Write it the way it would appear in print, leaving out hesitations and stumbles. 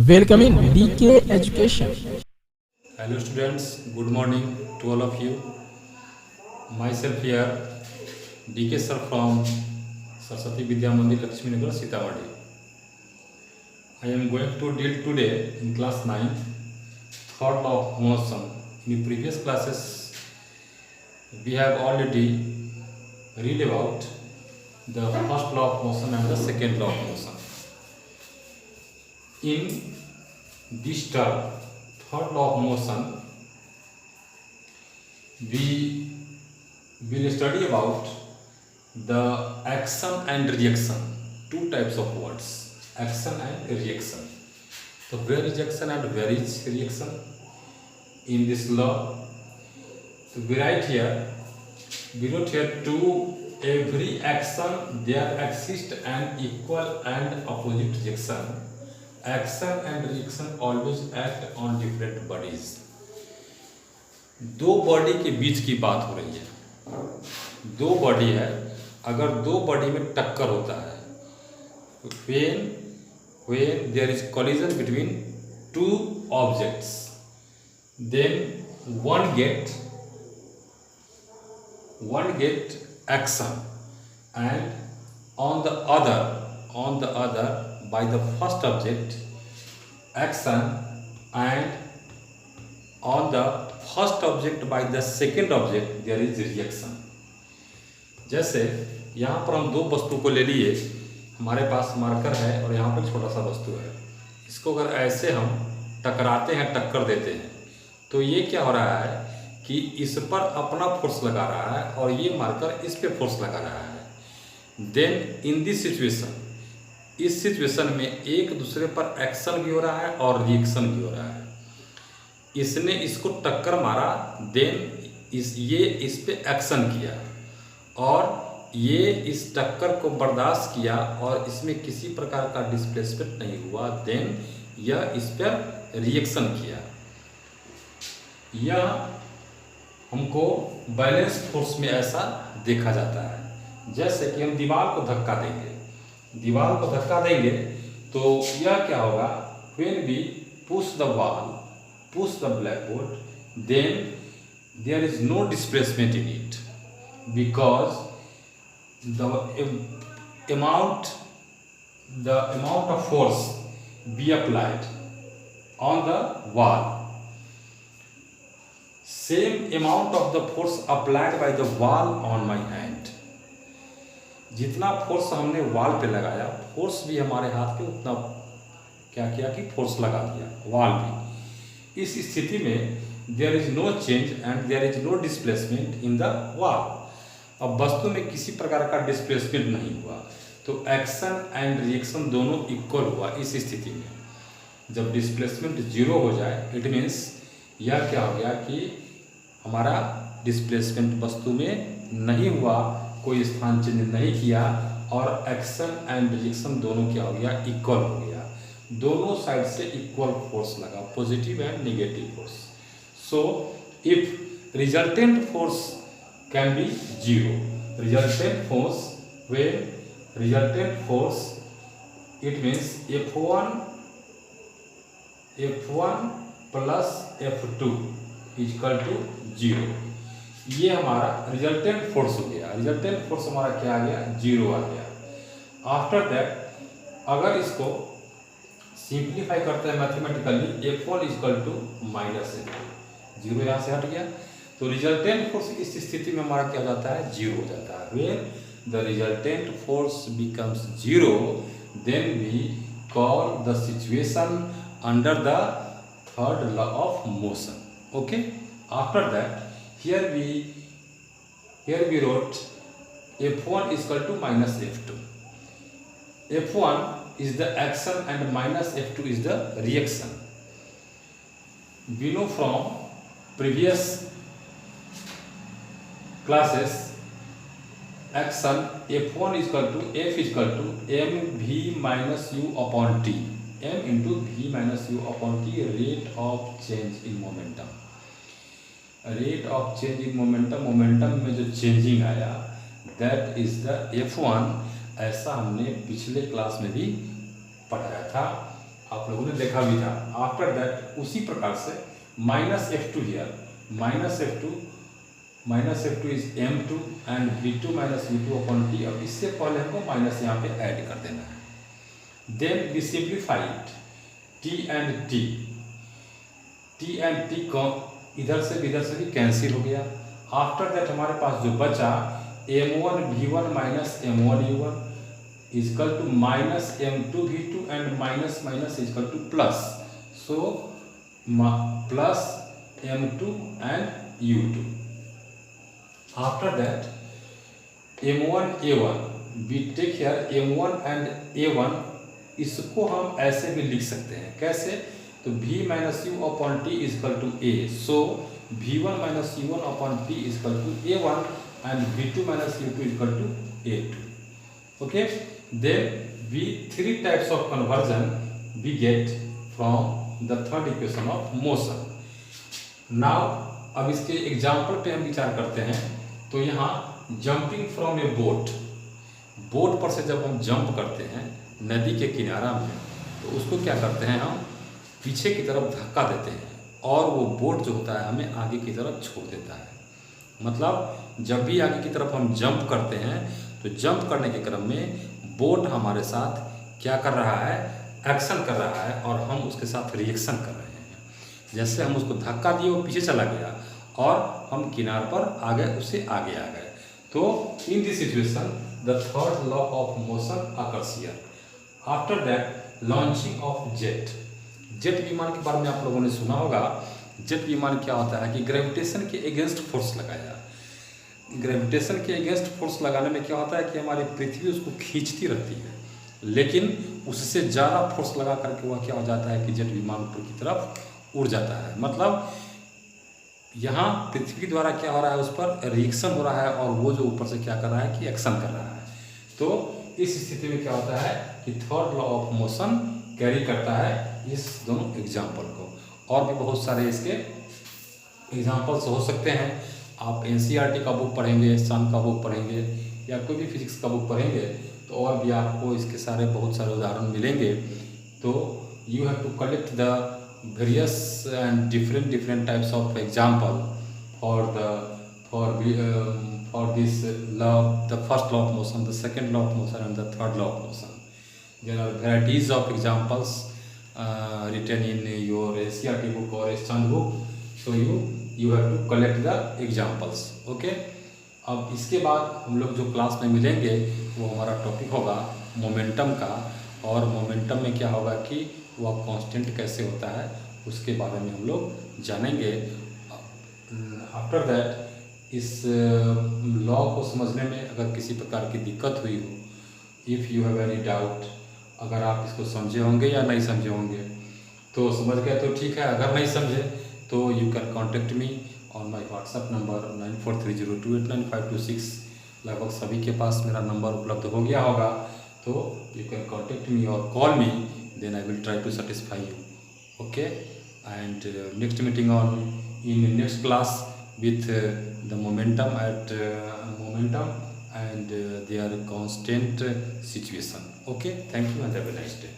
Welcome in DK Education. Hello students, good morning to all of you. Myself here, DK sir from Saraswati Vidya Mandir Lakshmi Nagar, Sitamarhi. I am going to deal today in class 9, third law of motion. In previous classes, we have already read about the first law of motion and the second law of motion. In this term, third law of motion, we will study about the action and reaction, two types of words, action and reaction. So where is action and where is reaction in this law? So we wrote here to every action there exists an equal and opposite reaction. Action and reaction always act on different bodies. दो body के बीच की बात हो रही है। दो body है, अगर दो बॉडी में टक्कर होता है, when there is collision between two objects, then one get action, and on the other by the first object action, and on the first object by the second object there is reaction. जैसे यहाँ पर हम दो वस्तु को ले लिए, हमारे पास मार्कर है और यहाँ पर छोटा सा वस्तु है, इसको अगर ऐसे हम टकराते हैं, टक्कर देते हैं, तो ये क्या हो रहा है कि इस पर अपना फोर्स लगा रहा है और ये मार्कर इस पे फोर्स लगा रहा है। देन इन दिस सिचुएशन, इस सिचुएशन में एक दूसरे पर एक्शन भी हो रहा है और रिएक्शन भी हो रहा है। इसने इसको टक्कर मारा, देन ये इस पे एक्शन किया और ये इस टक्कर को बर्दाश्त किया और इसमें किसी प्रकार का डिस्प्लेसमेंट नहीं हुआ, देन यह इस पर रिएक्शन किया। यह हमको बैलेंस फोर्स में ऐसा देखा जाता है। जैसे कि हम दीवार को धक्का देंगे तो यह क्या होगा, when we push the wall, push the blackboard, then there is no displacement in it because the amount of force be applied on the wall, same amount of the force applied by the wall on my hand. जितना force हमने wall पे लगाया, force भी हमारे हाथ पे उतना क्या किया कि फोर्स लगा दिया वॉल भी। इस स्थिति में there is no change and there is no displacement in the wall. अब वस्तु में किसी प्रकार का डिस्प्लेसमेंट नहीं हुआ, तो एक्शन एंड रिएक्शन दोनों इक्वल हुआ। इस स्थिति में जब डिस्प्लेसमेंट जीरो हो जाए, इट मीन्स यह क्या हो गया कि हमारा डिस्प्लेसमेंट वस्तु में नहीं हुआ, कोई स्थान चेंज नहीं किया और एक्शन एंड रिएक्शन दोनों क्या हो गया, इक्वल हो गया। दोनों साइड से इक्वल फोर्स लगा, positive and negative force. So if resultant force can be zero, resultant force it means F1 plus F2 equal to zero. ये हमारा रिजल्टेंट फोर्स हो गया। रिजल्टेंट फोर्स हमारा क्या आ गया, जीरो आ गया। आफ्टर दैट अगर इसको सिंप्लीफाई करते हैं mathematically, F1 equal to minus F2, zero यहाँ से हट गया, तो रिजल्टेंट फोर्स इस स्थिति में हमारा क्या हो जाता है, जीरो हो जाता है। When the resultant force becomes zero, then we call the situation under the third law of motion. Okay, after that here we wrote F1 is equal to minus F2. F1 is the action and minus F2 is the reaction. We know from previous classes action F1 is equal to mv minus u upon t, m into v minus u upon t, rate of change in momentum। Rate of change in momentum में जो changing आया, that is the F1। ऐसा हमने पिछले class में भी पढ़ाया था। आप लोगों ने देखा भी था। आफ्टर दैट उसी प्रकार से -f2 here, -f2 is m2 and v2 minus v2 upon t। अब इससे पहले हमको माइनस यहाँ पे ऐड कर देना है। Then we simplify it, t and t को इधर से भी कैंसिल हो गया। आफ्टर दैट हमारे पास जो बचा m1 v1 minus m1 u1 equal to minus m2 v2 and minus minus equal to plus, so plus m2 and u2। After that m1 a1 we take here m1 and a1, इसको हम ऐसे भी लिख सकते हैं। कैसे? तो v minus u upon t equal to a, so v1 minus u1 upon t equal to a1 and v2 minus u2 equal to a2। Okay, then we three types of conversion we get from the third equation of motion. Now अब इसके example पे हम विचार करते हैं। तो यहाँ jumping from A boat पर से जब हम जंप करते हैं नदी के किनारा में, तो उसको क्या करते हैं, हम पीछे की तरफ धक्का देते हैं और वो बोट जो होता है हमें आगे की तरफ छोड़ देता है। मतलब जब भी आगे की तरफ हम जंप करते हैं तो जंप करने के क्रम में बोट हमारे साथ क्या कर रहा है, एक्शन कर रहा है और हम उसके साथ रिएक्शन कर रहे हैं। जैसे हम उसको धक्का दिए वो पीछे चला गया और हम किनार पर आ गए, उससे आगे आ गए। तो in this situation the third law of motion occurs here. After that launching of jet विमान के बारे में आप लोगों ने सुना होगा। जेट विमान क्या होता है कि ग्रेविटेशन के अगेंस्ट फोर्स लगाया। ग्रेविटेशन के अगेंस्ट फोर्स लगाने में क्या होता है कि हमारी पृथ्वी उसको खींचती रहती है, लेकिन उससे ज़्यादा फोर्स लगा करके वह क्या हो जाता है कि जेट विमान ऊपर की तरफ उड़ जाता है। मतलब यहाँ पृथ्वी द्वारा क्या हो रहा है, उस पर रिएक्शन हो रहा है और वो जो ऊपर से क्या कर रहा है कि एक्शन कर रहा है। तो इस स्थिति में क्या होता है कि third law of motion carry करता है इस दोनों एग्जाम्पल को। और भी बहुत सारे इसके एग्जाम्पल्स हो सकते हैं। आप NCERT का बुक पढ़ेंगे, सन का बुक पढ़ेंगे या कोई भी फिजिक्स का बुक पढ़ेंगे तो और भी आपको इसके सारे बहुत सारे उदाहरण मिलेंगे। तो you have to collect the various and different types of example for this law, the first law of motion, the second law of motion and the third law of motion. There are varieties of examples written in your NCERT book or a sun book, so you have to collect the examples. Okay, अब इसके बाद हम लोग जो class में मिलेंगे वो हमारा टॉपिक होगा मोमेंटम का। और मोमेंटम में क्या होगा कि वह कांस्टेंट कैसे होता है उसके बारे में हम लोग जानेंगे। आफ्टर दैट इस लॉ को समझने में अगर किसी प्रकार की दिक्कत हुई हो, if you have any doubt, अगर आप इसको समझे होंगे या नहीं समझे होंगे तो समझ गए तो ठीक है, अगर नहीं समझे तो you can contact me on my WhatsApp number 9430289526। लगभग सभी के पास मेरा नंबर उपलब्ध हो गया होगा, तो यू कैन कॉन्टेक्ट मी और call me, then I will try to satisfy you. Okay, and next meeting on in next class with the momentum and their constant situation. Okay, thank you and have a nice day.